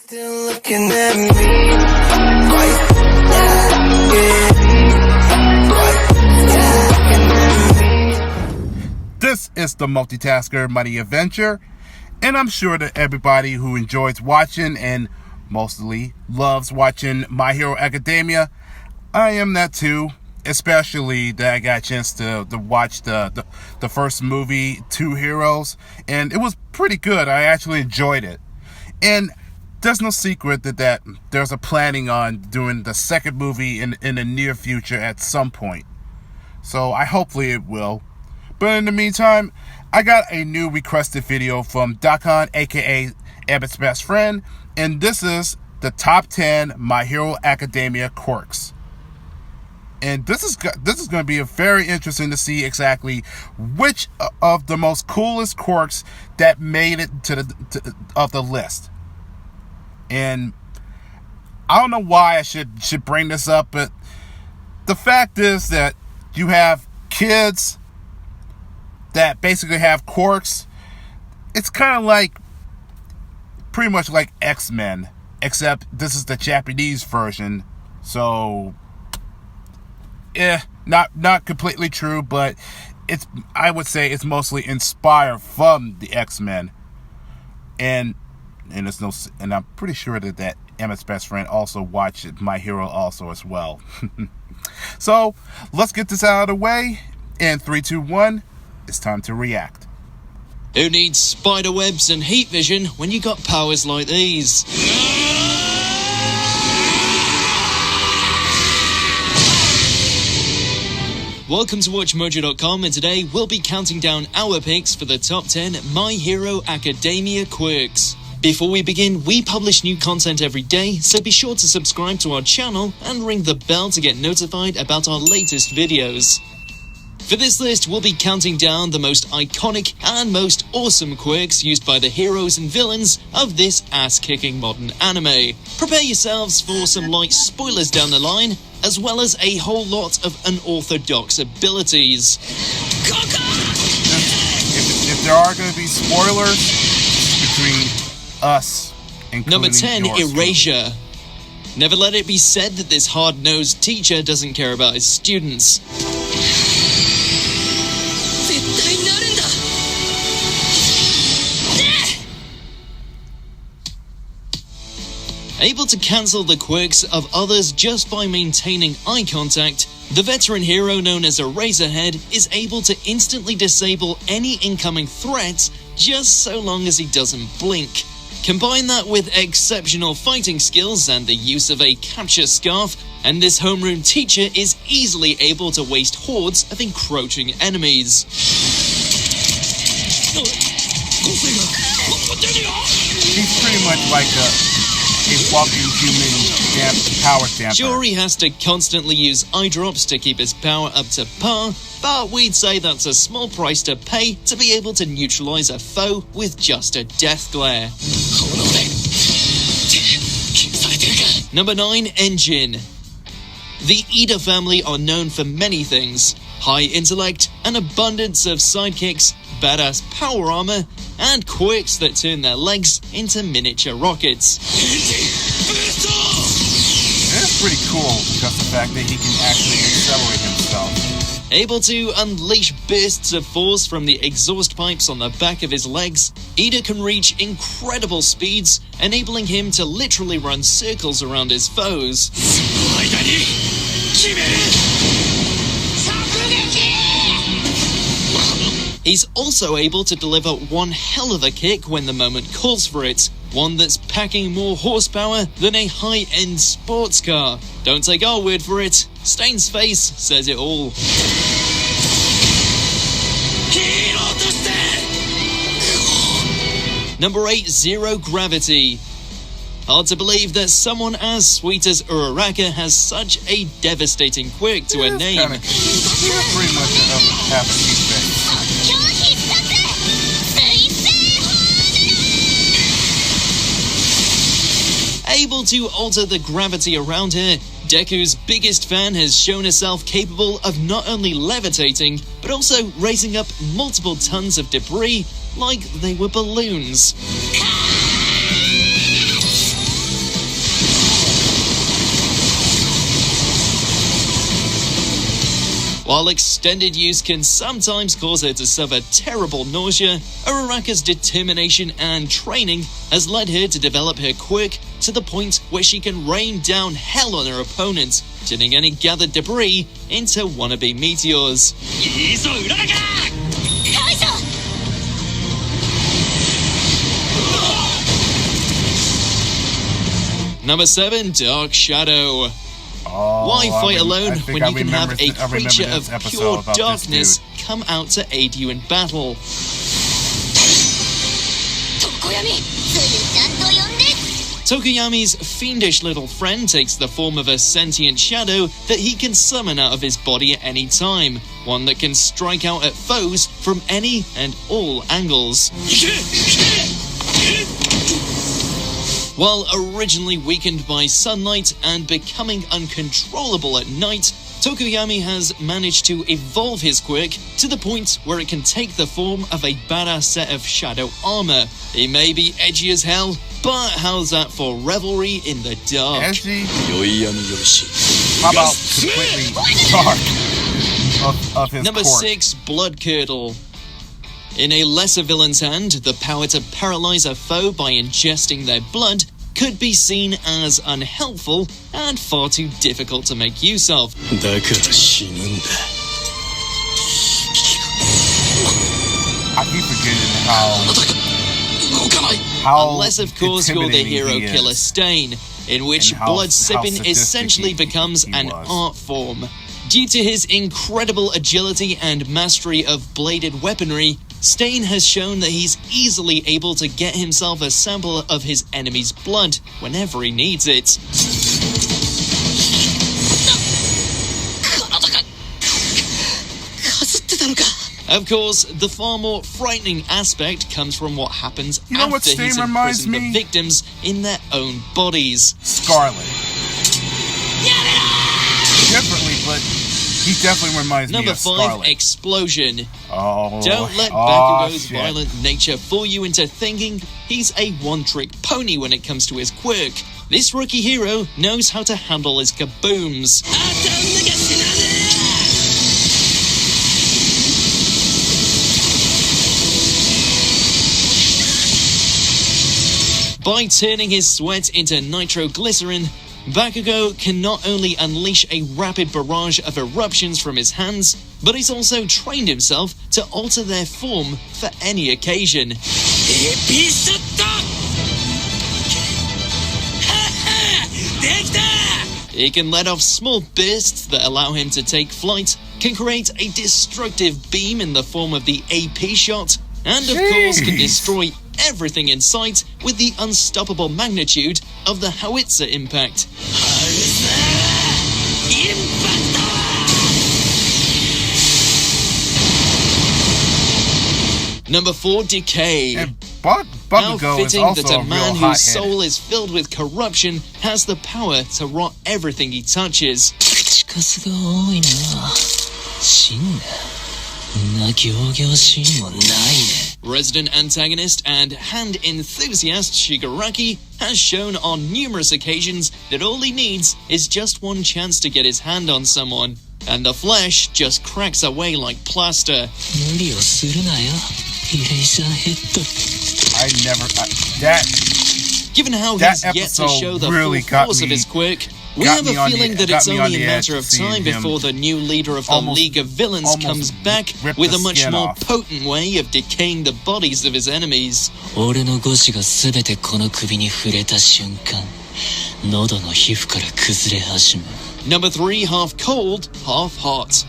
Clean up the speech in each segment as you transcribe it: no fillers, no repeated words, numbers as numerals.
Still looking at me. This is the Multitasker Money Adventure, and I'm sure that everybody who enjoys watching and mostly loves watching My Hero Academia, I am that too. Especially that I got a chance to watch the first movie, Two Heroes, and it was pretty good. I actually enjoyed it. And there's no secret that there's a planning on doing the second movie in the near future at some point. So hopefully it will. But in the meantime, I got a new requested video from Dakon, aka Abbott's best friend, and this is the top 10 My Hero Academia quirks. And this is going to be very interesting to see exactly which of the most coolest quirks that made it to the list. And I don't know why I should bring this up, but the fact is that you have kids that basically have quirks. It's kind of like, pretty much like X-Men, except this is the Japanese version. So, not completely true, but I would say it's mostly inspired from the X-Men. And I'm pretty sure that Emmett's best friend also watched My Hero also as well. So, let's get this out of the way. In 3, 2, 1, it's time to react. Who needs spider webs and heat vision when you got powers like these? Welcome to WatchMojo.com, and today we'll be counting down our picks for the top 10 My Hero Academia quirks. Before we begin, we publish new content every day, so be sure to subscribe to our channel and ring the bell to get notified about our latest videos. For this list, we'll be counting down the most iconic and most awesome quirks used by the heroes and villains of this ass-kicking modern anime. Prepare yourselves for some light spoilers down the line, as well as a whole lot of unorthodox abilities. If there are going to be spoilers between us, including Number 10, yours, Erasure. Never let it be said that this hard-nosed teacher doesn't care about his students. Able to cancel the quirks of others just by maintaining eye contact, the veteran hero known as Eraserhead is able to instantly disable any incoming threats just so long as he doesn't blink. Combine that with exceptional fighting skills and the use of a capture scarf, and this homeroom teacher is easily able to waste hordes of encroaching enemies. He's pretty much like a walking human power damper. Sure, he has to constantly use eye drops to keep his power up to par, but we'd say that's a small price to pay to be able to neutralize a foe with just a death glare. Number 9, Engine. The Ida family are known for many things: high intellect, an abundance of sidekicks, badass power armor, and quirks that turn their legs into miniature rockets. It's pretty cool because the fact that he can actually accelerate himself. Able to unleash bursts of force from the exhaust pipes on the back of his legs, Ida can reach incredible speeds, enabling him to literally run circles around his foes. He's also able to deliver one hell of a kick when the moment calls for it, one that's packing more horsepower than a high-end sports car. Don't take our word for it, Stain's face says it all. Number 8, Zero Gravity. Hard to believe that someone as sweet as Uraraka has such a devastating quirk to her name. Pretty much half a cute face. Able to alter the gravity around her, Deku's biggest fan has shown herself capable of not only levitating, but also raising up multiple tons of debris like they were balloons. While extended use can sometimes cause her to suffer terrible nausea, Uraraka's determination and training has led her to develop her quirk to the point where she can rain down hell on her opponents, turning any gathered debris into wannabe meteors. Number 7, Dark Shadow. Why fight alone when you can have a creature of pure darkness come out to aid you in battle? Tokoyami's fiendish little friend takes the form of a sentient shadow that he can summon out of his body at any time, one that can strike out at foes from any and all angles. While originally weakened by sunlight and becoming uncontrollable at night, Tokoyami has managed to evolve his quirk to the point where it can take the form of a badass set of shadow armor. He may be edgy as hell, but how's that for revelry in the dark? Edgy? How about completely dark of his Number quirk? 6, Blood Curdle. In a lesser villain's hand, the power to paralyze a foe by ingesting their blood could be seen as unhelpful and far too difficult to make use of. I keep forgetting how Unless, of course, you're the hero killer Stain, in which blood sipping essentially becomes an art form. Due to his incredible agility and mastery of bladed weaponry, Stain has shown that he's easily able to get himself a sample of his enemy's blood whenever he needs it. Of course, the far more frightening aspect comes from what happens after he's imprisoned the victims in their own bodies. Scarlet. Differently, but he definitely reminds me of Scarlet. Number 5, Explosion. Don't let Oh, Bakugo's shit. violent nature fool you into thinking he's a one-trick pony when it comes to his quirk. This rookie hero knows how to handle his kabooms. By turning his sweat into nitroglycerin, Bakugo can not only unleash a rapid barrage of eruptions from his hands, but he's also trained himself to alter their form for any occasion. He can let off small bursts that allow him to take flight, can create a destructive beam in the form of the AP shot, and of course can destroy everything in sight with the unstoppable magnitude of the howitzer impact. Number 4, Decay. And How Bakugo is fitting also that a real man whose hot-headed. soul is filled with corruption has the power to rot everything he touches. Resident antagonist and hand enthusiast Shigaraki has shown on numerous occasions that all he needs is just one chance to get his hand on someone, and the flesh just cracks away like plaster. Given how he's yet to show the really full force of his quirk, we have a feeling that it's only a matter of time before the new leader of the League of Villains comes back with a much more potent way of decaying the bodies of his enemies. Number 3, Half Cold, Half Hot.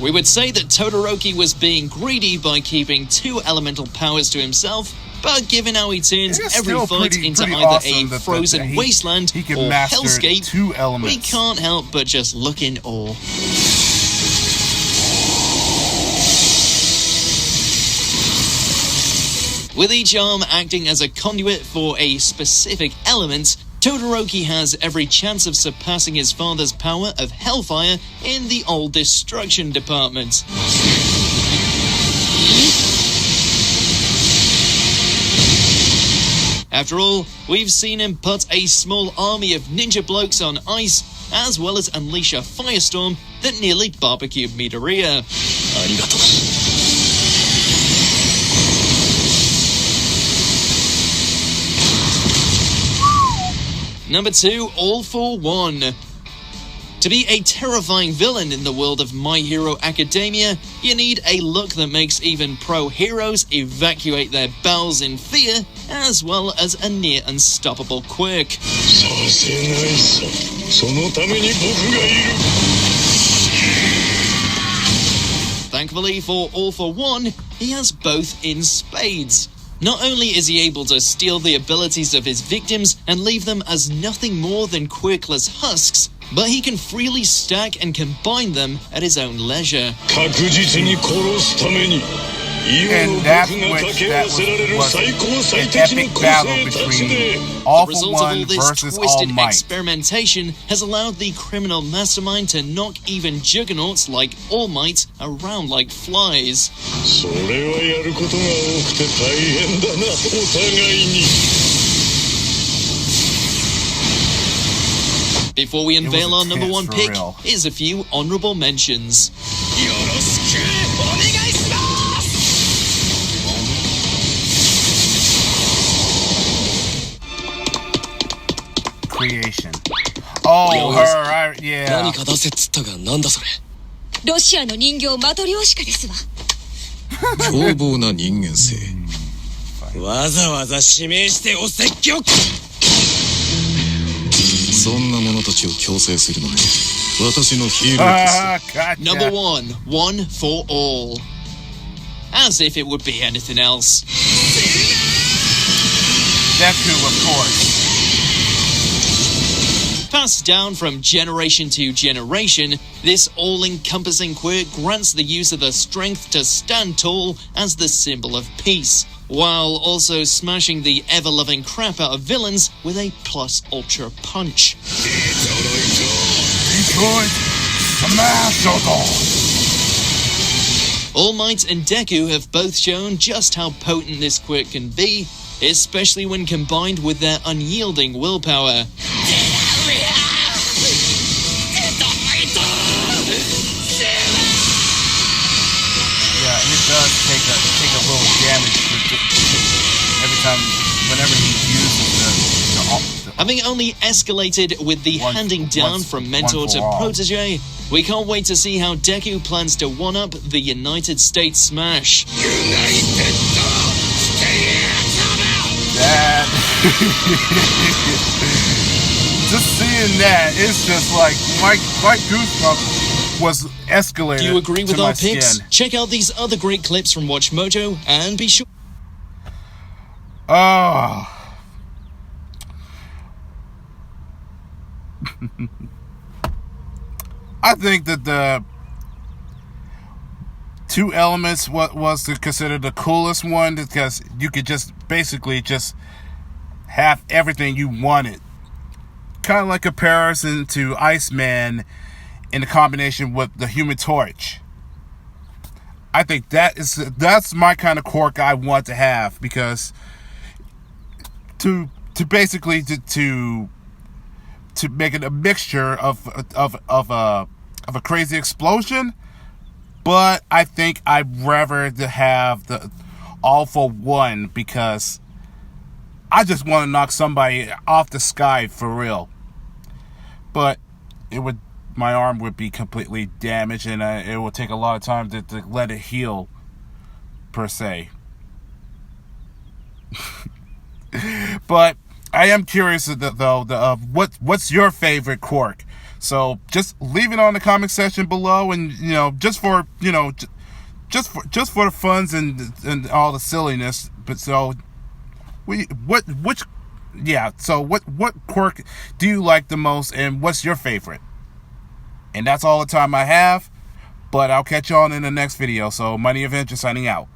We would say that Todoroki was being greedy by keeping 2 elemental powers to himself, but given how he turns every fight into either a frozen wasteland or hellscape, we can't help but just look in awe. With each arm acting as a conduit for a specific element, Todoroki has every chance of surpassing his father's power of Hellfire in the old destruction department. After all, we've seen him put a small army of ninja blokes on ice, as well as unleash a firestorm that nearly barbecued Midoriya. Number 2, All for One. To be a terrifying villain in the world of My Hero Academia, you need a look that makes even pro heroes evacuate their bowels in fear, as well as a near unstoppable quirk. Thankfully for All for One, he has both in spades. Not only is he able to steal the abilities of his victims and leave them as nothing more than quirkless husks, but he can freely stack and combine them at his own leisure. And that was an epic battle between All The for result of One all this versus All twisted Might. experimentation has allowed the criminal mastermind to knock even juggernauts like All Might around like flies. Before we unveil our number 1 pick, here's a few honorable mentions. Creation. Oh, her, yeah. 何か出せっつったがなんだそれ。ロシアの人形マトリョーシカですわ。凶暴な人間性。わざわざ指名してお説教。そんな者たちを強制するので、私のヒーローです。Gotcha. Number 1, One for All. As if it would be anything else. Deku, of course. Passed down from generation to generation, this all-encompassing quirk grants the user the strength to stand tall as the symbol of peace, while also smashing the ever-loving crap out of villains with a plus ultra punch. Detroit, smash All Might and Deku have both shown just how potent this quirk can be, especially when combined with their unyielding willpower. Does take a little damage every time, whenever he uses the Having only escalated with the handing down from mentor to protege, we can't wait to see how Deku plans to one-up the United States smash. That just seeing that, it's just like my goosebumps was escalated. Do you agree with to our my picks? skin. Check out these other great clips from Watch Mojo and be sure. Oh. I think that the two elements was to consider the coolest one, because you could just basically just have everything you wanted. Kind of like a comparison to Iceman in the combination with the Human Torch. I think that's my kind of quirk I want to have, because to basically to make it a mixture of a crazy explosion, but I think I'd rather to have the All for One, because I just want to knock somebody off the sky for real. But my arm would be completely damaged, and it would take a lot of time to let it heal, per se. But I am curious though of what's your favorite quirk. So just leave it on the comment section below, and just for the funs and all the silliness. But so what quirk do you like the most, and what's your favorite? And that's all the time I have, but I'll catch y'all in the next video. So Money Avenger signing out.